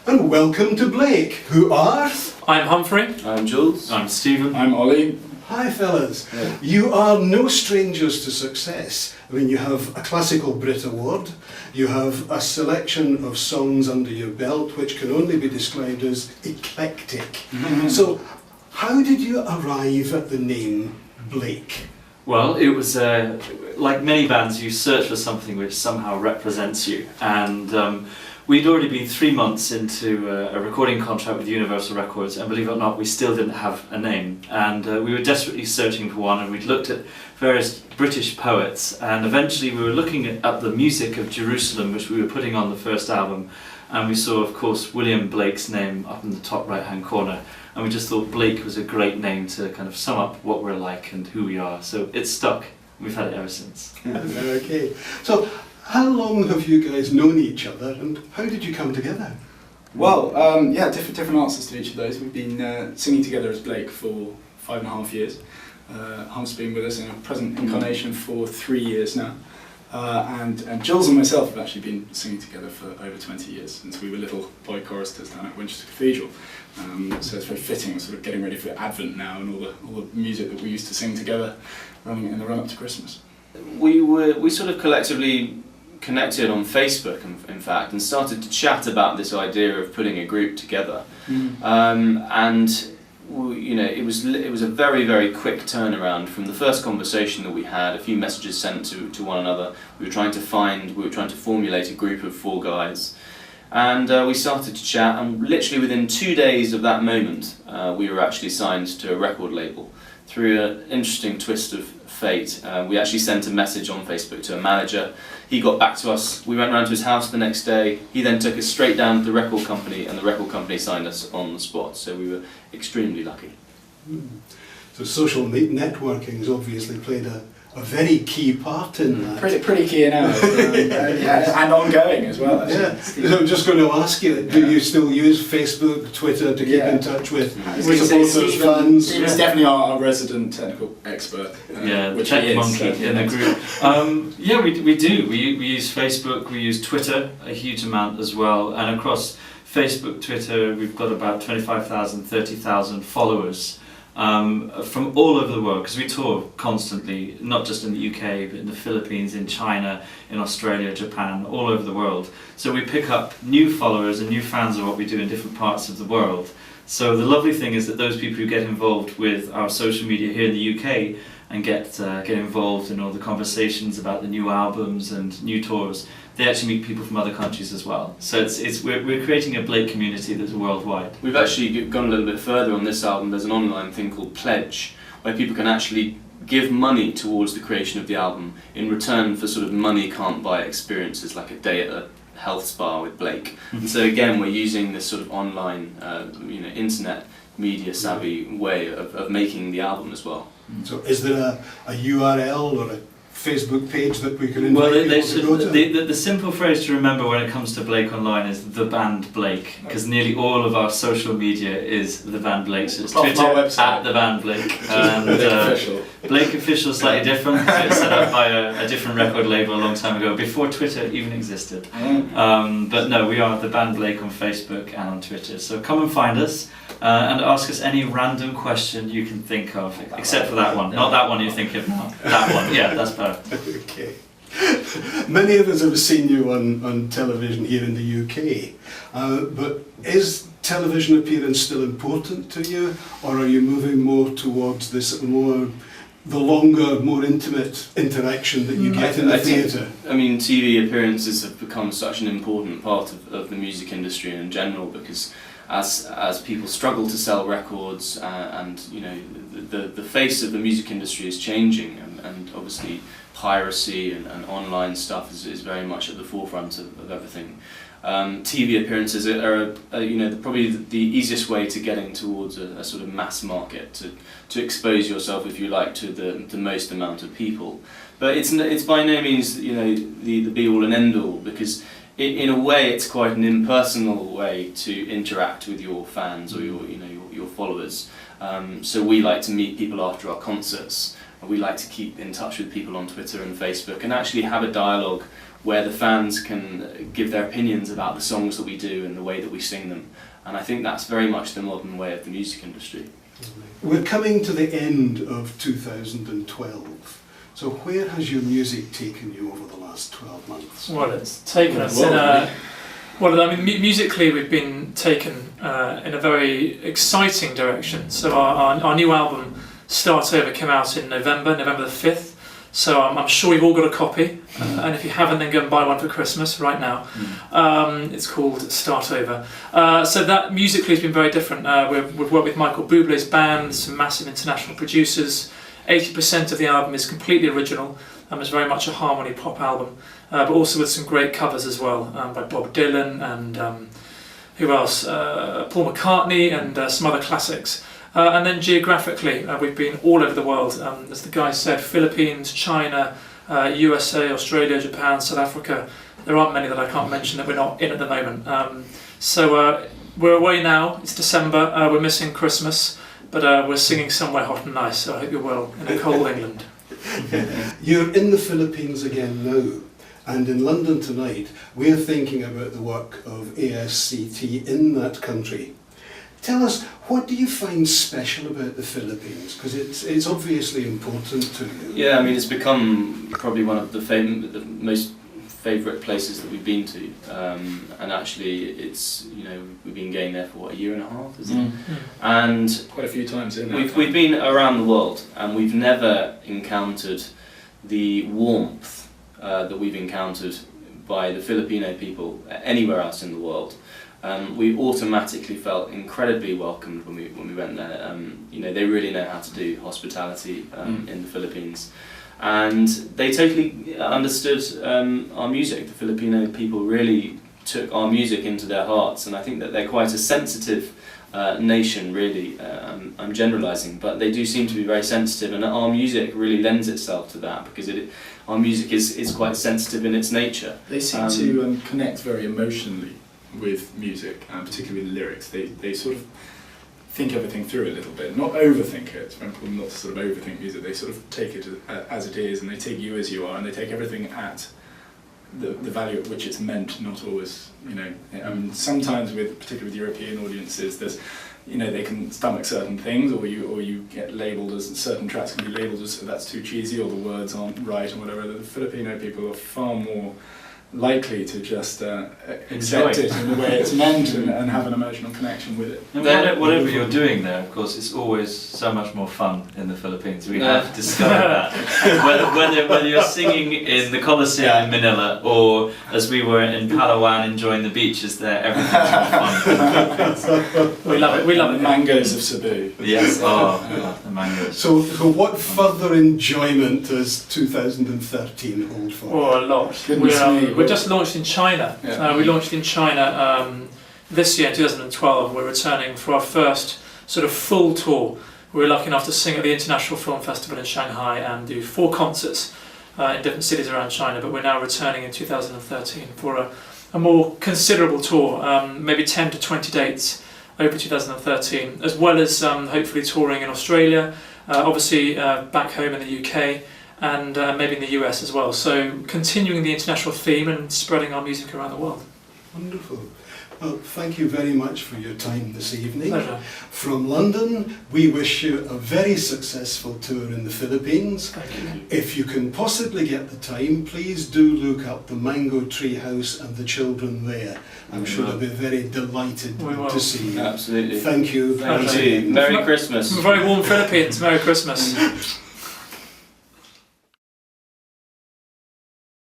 And welcome to Blake, who are... I'm Humphrey. I'm Jules. I'm Stephen. I'm Ollie. Hi fellas. Yeah. You are no strangers to success. I mean, you have a classical BRIT Award, you have a selection of songs under your belt which can only be described as eclectic. So, how did you arrive at the name Blake? Well, it was like many bands, you search for something which somehow represents you, and we'd already been 3 months into a recording contract with Universal Records, and believe it or not, we still didn't have a name, and we were desperately searching for one, and we'd looked at various British poets, and eventually we were looking at the music of Jerusalem, which we were putting on the first album, and we saw, of course, William Blake's name up in the top right hand corner, and we just thought Blake was a great name to kind of sum up what we're like and who we are, so it stuck. We've had it ever since. Okay. So, how long have you guys known each other, and how did you come together? Well, yeah, different answers to each of those. We've been singing together as Blake for 5.5 years. Hump's been with us in a present incarnation for 3 years now. And Jules and myself have actually been singing together for over 20 years, since we were little boy choristers down at Winchester Cathedral. So it's very fitting, we're sort of getting ready for Advent now, and all the music that we used to sing together running in the run-up to Christmas. We sort of collectively connected on Facebook, in fact, and started to chat about this idea of putting a group together. You know, it was a very, very quick turnaround from the first conversation that we had, a few messages sent to one another. We were trying to formulate a group of 4 guys, and we started to chat, and literally within 2 days of that moment we were actually signed to a record label. Through an interesting twist of fate, we actually sent a message on Facebook to a manager. He got back to us, we went round to his house the next day, he then took us straight down to the record company, and the record company signed us on the spot, so we were extremely lucky. So social networking has obviously played a very key part in that. Pretty key now, yeah, and ongoing as well. Yeah, so I'm just going to ask you, do you still use Facebook, Twitter to keep in touch with supporters, fans? He's definitely our resident technical expert. The tech monkey in the group. Yeah, we do. We use Facebook, we use Twitter a huge amount as well, and across Facebook, Twitter, we've got about 25,000, 30,000 followers. From all over the world, because we tour constantly, not just in the UK, but in the Philippines, in China, in Australia, Japan, all over the world. So we pick up new followers and new fans of what we do in different parts of the world. So the lovely thing is that those people who get involved with our social media here in the UK and get involved in all the conversations about the new albums and new tours, they actually meet people from other countries as well. So we're creating a Blake community that's worldwide. We've actually gone a little bit further on this album. There's an online thing called Pledge, where people can actually give money towards the creation of the album in return for sort of money can't buy experiences, like a day at a health spa with Blake. And so again, we're using this sort of online, internet media savvy way of making the album as well. So is there a URL or a Facebook page that we can invite people to go to? The simple phrase to remember when it comes to Blake Online is the band Blake, because nearly all of our social media is the band Blake. So it's Twitter at the band Blake, and Blake Official slightly different. So it's set up by a different record label a long time ago, before Twitter even existed. But no, we are the band Blake on Facebook and on Twitter. So come and find us. And ask us any random question you can think of, except for that one. Not that one you're thinking of now. That one, yeah, that's better. Okay. Many of us have seen you on television here in the UK, but is television appearance still important to you, or are you moving more towards this the longer, more intimate interaction that you get in the theatre? I mean, TV appearances have become such an important part of the music industry in general, because as people struggle to sell records, and you know, the face of the music industry is changing, and obviously piracy and online stuff is very much at the forefront of everything. TV appearances are probably the easiest way to getting towards a sort of mass market, to expose yourself, if you like, to the most amount of people. But it's by no means, you know, the be all and end all, because in a way it's quite an impersonal way to interact with your fans or your followers. So we like to meet people after our concerts, We like to keep in touch with people on Twitter and Facebook and actually have a dialogue where the fans can give their opinions about the songs that we do and the way that we sing them. And I think that's very much the modern way of the music industry. We're coming to the end of 2012. So where has your music taken you over the last 12 months? Well, it's taken us in a... Well, I mean, musically we've been taken in a very exciting direction. So our new album, Start Over, came out in November the 5th. So I'm sure you've all got a copy, and if you haven't, then go and buy one for Christmas right now. It's called Start Over. So that musically has been very different. We've worked with Michael Bublé's band, some massive international producers. 80% of the album is completely original. It's very much a harmony pop album, but also with some great covers as well, by Bob Dylan and who else? Paul McCartney and some other classics. And then geographically, we've been all over the world. As the guy said, Philippines, China, USA, Australia, Japan, South Africa. There aren't many that I can't mention that we're not in at the moment. So we're away now. It's December. We're missing Christmas, but we're singing somewhere hot and nice. So I hope you're well in a cold England. You're in the Philippines again now, and in London tonight we're thinking about the work of ASCT in that country. Tell us, what do you find special about the Philippines? Because it's obviously important to you. Yeah, I mean, it's become probably one of the most favourite places that we've been to, and actually it's, you know, we've been going there for what, a year and a half, is it? And quite a few times in there. We've been around the world, and we've never encountered the warmth that we've encountered by the Filipino people anywhere else in the world. We automatically felt incredibly welcomed when we went there. You know, they really know how to do hospitality in the Philippines, and they totally understood our music. The Filipino people really took our music into their hearts, and I think that they're quite a sensitive nation, really. I'm generalising, but they do seem to be very sensitive, and our music really lends itself to that, because our music is quite sensitive in its nature. They seem to connect very emotionally with music, and particularly with the lyrics. They sort of think everything through a little bit, not overthink it. When people not to sort of overthink music, they sort of take it as it is, and they take you as you are, and they take everything at the value at which it's meant, not always, you know. I mean, sometimes particularly with European audiences, there's, you know, they can stomach certain things, or you get labelled as, certain tracks can be labelled as that's too cheesy, or the words aren't right, or whatever. The Filipino people are far more likely to just accept it in the way it's meant and have an emotional connection with it. And whatever you're doing there, of course, it's always so much more fun in the Philippines. We have discovered that. Whether you're singing in the Colosseum in Manila, or as we were in Palawan enjoying the beaches there, everything's more fun. We love it. We love the mangoes of Cebu. Yes, the mangoes. So what further enjoyment does 2013 hold for you? Oh, a lot. We're just launched in China. Yeah. We launched in China this year, in 2012. We're returning for our first sort of full tour. We were lucky enough to sing at the International Film Festival in Shanghai and do 4 concerts in different cities around China, but we're now returning in 2013 for a more considerable tour, maybe 10 to 20 dates over 2013, as well as hopefully touring in Australia, obviously back home in the UK, and maybe in the US as well. So continuing the international theme and spreading our music around the world. Wonderful. Well, thank you very much for your time this evening. Pleasure. From London, we wish you a very successful tour in the Philippines. Thank you. If you can possibly get the time, please do look up the Mango Tree House and the children there. I'm sure they'll be very delighted to see you. Absolutely. Thank you. Thank you. Merry Christmas. From very warm Philippines. Merry Christmas.